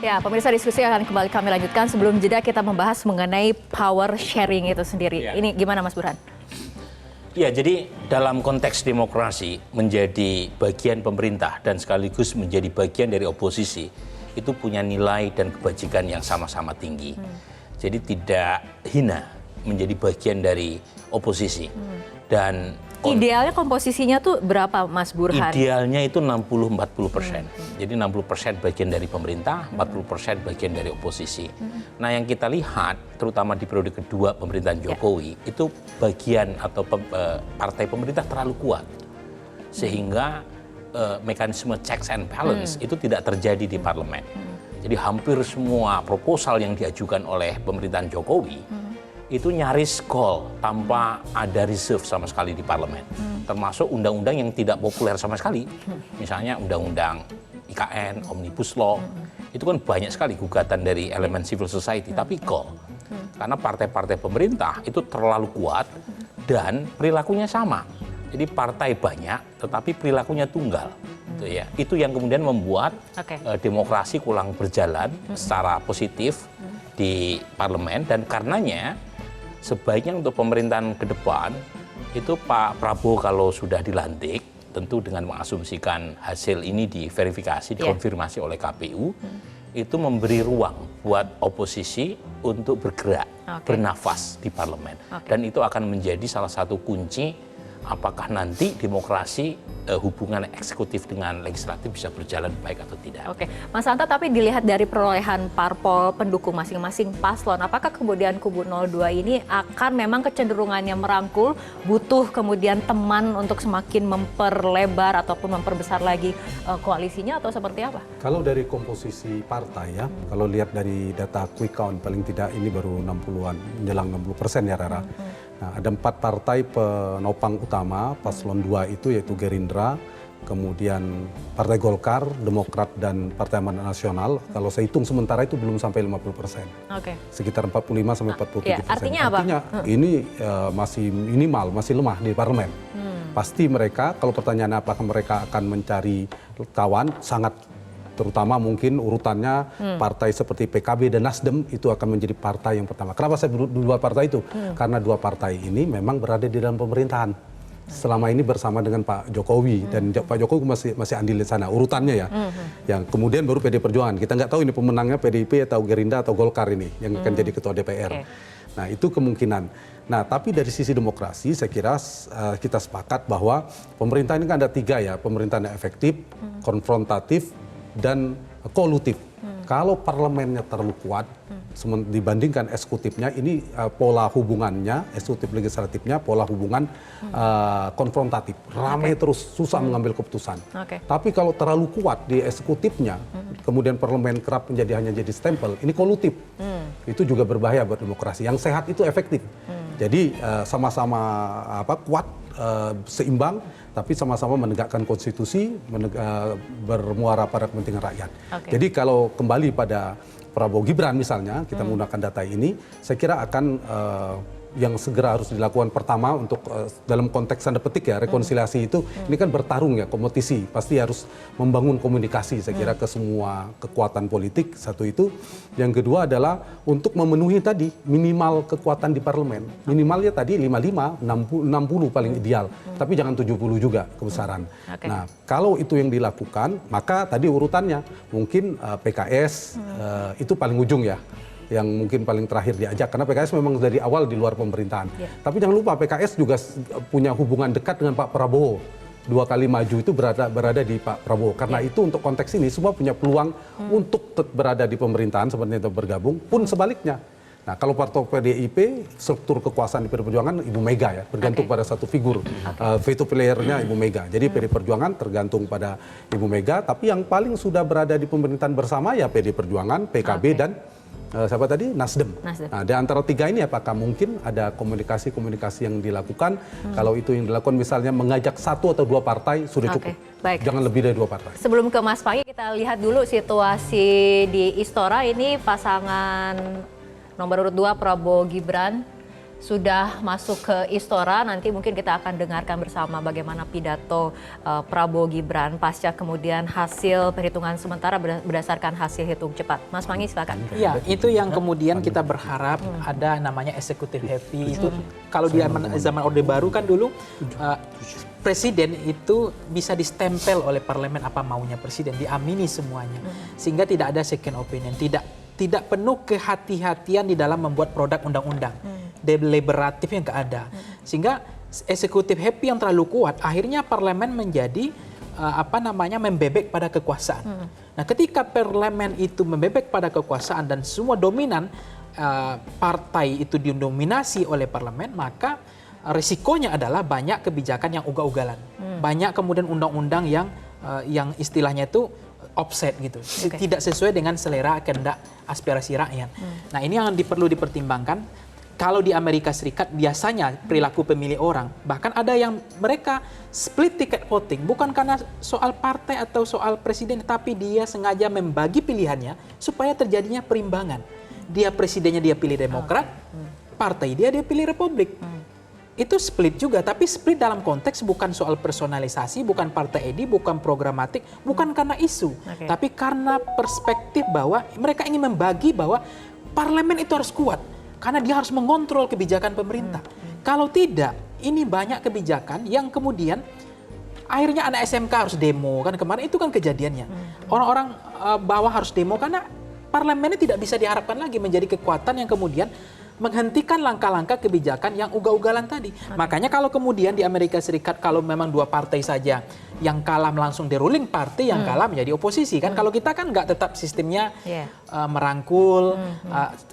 Ya, pemirsa, diskusi akan kembali kami lanjutkan. Sebelum jeda kita membahas mengenai power sharing itu sendiri. Ya. Ini gimana Mas Burhan? Ya, jadi dalam konteks demokrasi menjadi bagian pemerintah dan sekaligus menjadi bagian dari oposisi itu punya nilai dan kebajikan yang sama-sama tinggi. Jadi tidak hina menjadi bagian dari oposisi. Dan Idealnya komposisinya tuh berapa Mas Burhan? idealnya itu 60-40%. Jadi 60% bagian dari pemerintah, 40% bagian dari oposisi. Nah, yang kita lihat terutama di periode kedua pemerintahan Jokowi itu bagian atau partai pemerintah terlalu kuat. Sehingga mekanisme checks and balance itu tidak terjadi di parlemen. Jadi hampir semua proposal yang diajukan oleh pemerintahan Jokowi itu nyaris gol tanpa ada reserve sama sekali di parlemen. Termasuk undang-undang yang tidak populer sama sekali. Misalnya undang-undang IKN, Omnibus Law. Itu kan banyak sekali gugatan dari elemen civil society, tapi gol. Karena partai-partai pemerintah itu terlalu kuat dan perilakunya sama. Jadi partai banyak tetapi perilakunya tunggal. Itu yang kemudian membuat demokrasi kurang berjalan secara positif di parlemen, dan karenanya sebaiknya untuk pemerintahan ke depan itu Pak Prabowo kalau sudah dilantik tentu dengan mengasumsikan hasil ini diverifikasi, dikonfirmasi oleh KPU, itu memberi ruang buat oposisi untuk bergerak, bernafas di parlemen. Dan itu akan menjadi salah satu kunci apakah nanti demokrasi hubungan eksekutif dengan legislatif bisa berjalan baik atau tidak. Oke, Mas Hanta, tapi dilihat dari perolehan parpol pendukung masing-masing paslon, apakah kemudian kubu 02 ini akan memang kecenderungannya merangkul, butuh kemudian teman untuk semakin memperlebar ataupun memperbesar lagi koalisinya, atau seperti apa? Kalau dari komposisi partai ya, kalau lihat dari data quick count paling tidak ini baru 60-an, menjelang 60% ya Rara. Nah, ada 4 partai penopang utama paslon 2 itu, yaitu Gerindra, kemudian Partai Golkar, Demokrat, dan Partai Amanat Nasional. Kalau saya hitung sementara itu belum sampai 50%. Sekitar 45-47%. Artinya apa? Artinya ini masih minimal, masih lemah di parlemen. Pasti mereka, kalau pertanyaannya apakah mereka akan mencari kawan, sangat terutama mungkin urutannya partai seperti PKB dan Nasdem itu akan menjadi partai yang pertama. Kenapa saya dua partai itu? Karena dua partai ini memang berada di dalam pemerintahan. Selama ini bersama dengan Pak Jokowi, dan Pak Jokowi masih andil di sana urutannya ya. Yang kemudian baru PD Perjuangan. Kita nggak tahu ini pemenangnya PDIP atau Gerindra atau Golkar ini yang akan jadi ketua DPR. Nah, itu kemungkinan. Nah, tapi dari sisi demokrasi saya kira kita sepakat bahwa pemerintah ini kan ada 3 ya, pemerintahan yang efektif, konfrontatif, dan kolutif. Kalau parlemennya terlalu kuat dibandingkan eksekutifnya, ini pola hubungannya, eksekutif legislatifnya, pola hubungan konfrontatif. Ramai terus, susah mengambil keputusan. Tapi kalau terlalu kuat di eksekutifnya, kemudian parlemen kerap hanya jadi stempel, ini kolutif. Itu juga berbahaya buat demokrasi. Yang sehat itu efektif. Jadi sama-sama kuat, seimbang, tapi sama-sama menegakkan konstitusi, bermuara pada kepentingan rakyat. Jadi kalau kembali pada Prabowo Gibran misalnya, kita menggunakan data ini, saya kira akan yang segera harus dilakukan pertama untuk dalam konteks tanda petik ya, rekonsiliasi itu, ini kan bertarung ya, kompetisi, pasti harus membangun komunikasi saya kira ke semua kekuatan politik, satu itu. Yang kedua adalah untuk memenuhi tadi minimal kekuatan di parlemen, minimalnya tadi 55, 60 paling ideal, tapi jangan 70 juga kebesaran. Nah, kalau itu yang dilakukan, maka tadi urutannya mungkin PKS itu paling ujung ya, yang mungkin paling terakhir diajak, karena PKS memang dari awal di luar pemerintahan. Tapi jangan lupa PKS juga punya hubungan dekat dengan Pak Prabowo. 2 kali maju itu berada di Pak Prabowo. Karena itu untuk konteks ini semua punya peluang untuk berada di pemerintahan seperti itu, bergabung, pun sebaliknya. Nah, kalau partai PDIP, struktur kekuasaan di PD Perjuangan Ibu Mega ya, bergantung pada satu figur, veto playernya Ibu Mega. Jadi PD Perjuangan tergantung pada Ibu Mega, tapi yang paling sudah berada di pemerintahan bersama ya PD Perjuangan, PKB, dan siapa tadi? Nasdem. Nah, di antara 3 ini apakah mungkin ada komunikasi-komunikasi yang dilakukan? Kalau itu yang dilakukan misalnya mengajak 1 atau 2 partai sudah cukup. Jangan lebih dari 2 partai. Sebelum ke Mas Panggi, kita lihat dulu situasi di Istora. Ini pasangan nomor urut 2 Prabowo Gibran sudah masuk ke Istora. Nanti mungkin kita akan dengarkan bersama bagaimana pidato Prabowo Gibran pasca kemudian hasil perhitungan sementara berdasarkan hasil hitung cepat. Mas Mangi, silakan. Iya, itu yang kemudian kita berharap ada namanya executive happy. Itu kalau di zaman Orde Baru kan dulu presiden itu bisa distempel oleh parlemen apa maunya presiden, diamini semuanya. Sehingga tidak ada second opinion, tidak penuh kehati-hatian di dalam membuat produk undang-undang. Deliberatif yang nggak ada. Sehingga eksekutif happy yang terlalu kuat, akhirnya parlemen menjadi membebek pada kekuasaan. Nah, ketika parlemen itu membebek pada kekuasaan dan semua dominan partai itu didominasi oleh parlemen, maka risikonya adalah banyak kebijakan yang ugal-ugalan. Banyak kemudian undang-undang yang istilahnya itu offset gitu. Tidak sesuai dengan selera kehendak aspirasi rakyat. Nah, ini yang perlu dipertimbangkan. Kalau di Amerika Serikat biasanya perilaku pemilih orang, bahkan ada yang mereka split ticket voting, bukan karena soal partai atau soal presiden, tapi dia sengaja membagi pilihannya supaya terjadinya perimbangan. Dia presidennya dia pilih Demokrat, partai dia pilih Republik. Itu split juga, tapi split dalam konteks bukan soal personalisasi, bukan partai ID, bukan programatik, bukan karena isu, tapi karena perspektif bahwa mereka ingin membagi bahwa parlemen itu harus kuat. Karena dia harus mengontrol kebijakan pemerintah. Kalau tidak, ini banyak kebijakan yang kemudian akhirnya anak SMK harus demo. Kan kemarin itu kan kejadiannya. Orang-orang bawah harus demo karena parlemennya tidak bisa diharapkan lagi menjadi kekuatan yang kemudian menghentikan langkah-langkah kebijakan yang ugal-ugalan tadi. Makanya kalau kemudian di Amerika Serikat kalau memang dua partai saja yang kalah langsung di ruling party, yang kalah menjadi oposisi kan. Kalau kita kan nggak tetap sistemnya merangkul,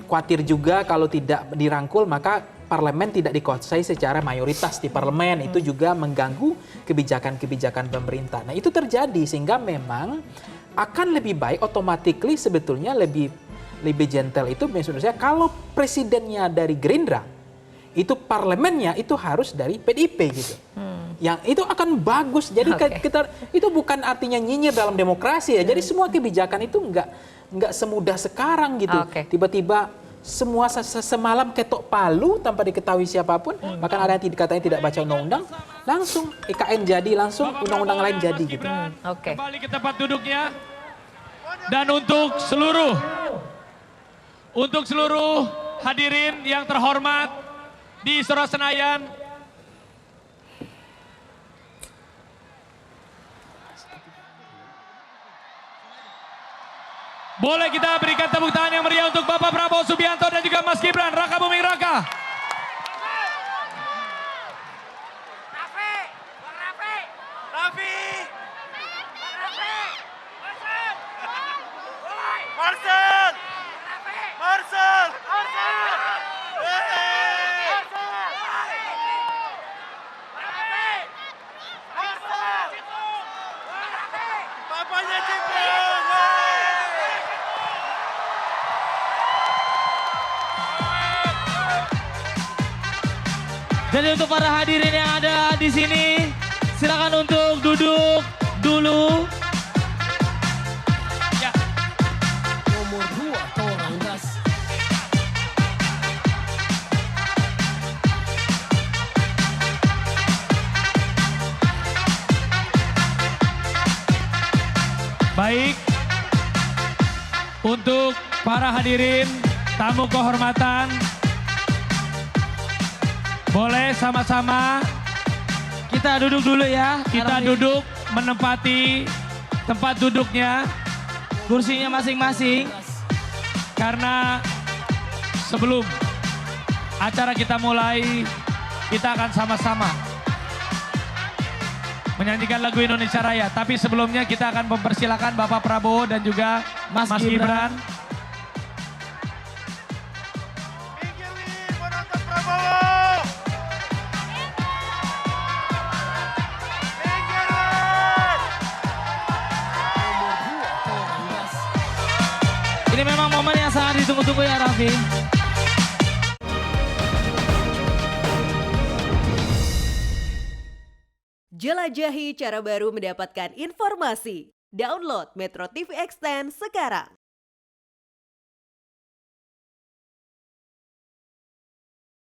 khawatir juga kalau tidak dirangkul maka parlemen tidak dikuasai secara mayoritas di parlemen. Itu juga mengganggu kebijakan-kebijakan pemerintah. Nah, itu terjadi sehingga memang akan lebih baik otomatis sebetulnya lebih gentle itu menurut saya kalau presidennya dari Gerindra itu parlemennya itu harus dari PDIP gitu. Yang itu akan bagus. Jadi kita itu bukan artinya nyinyir dalam demokrasi ya. Jadi semua kebijakan itu nggak semudah sekarang gitu. Tiba-tiba semua semalam ketok palu tanpa diketahui siapapun. Bahkan ada yang katanya tidak baca undang-undang, langsung IKN jadi, langsung undang-undang lain jadi gitu. Kembali ke tempat duduknya. Dan untuk seluruh hadirin yang terhormat di Istora Senayan, boleh kita berikan tepuk tangan yang meriah untuk Bapak Prabowo Subianto dan juga Mas Gibran Raka Buming Raka. Jadi untuk para hadirin yang ada di sini, silakan untuk duduk dulu. Ya. Nomor 2 Torang Das. Baik. Untuk para hadirin, tamu kehormatan, boleh sama-sama kita duduk dulu ya. Kita duduk menempati tempat duduknya, kursinya masing-masing. Karena sebelum acara kita mulai, kita akan sama-sama menyanyikan lagu Indonesia Raya. Tapi sebelumnya kita akan mempersilakan Bapak Prabowo dan juga Mas Gibran. Ini memang momen yang sangat ditunggu-tunggu ya Raffi. Jelajahi cara baru mendapatkan informasi. Download Metro TV Extend sekarang.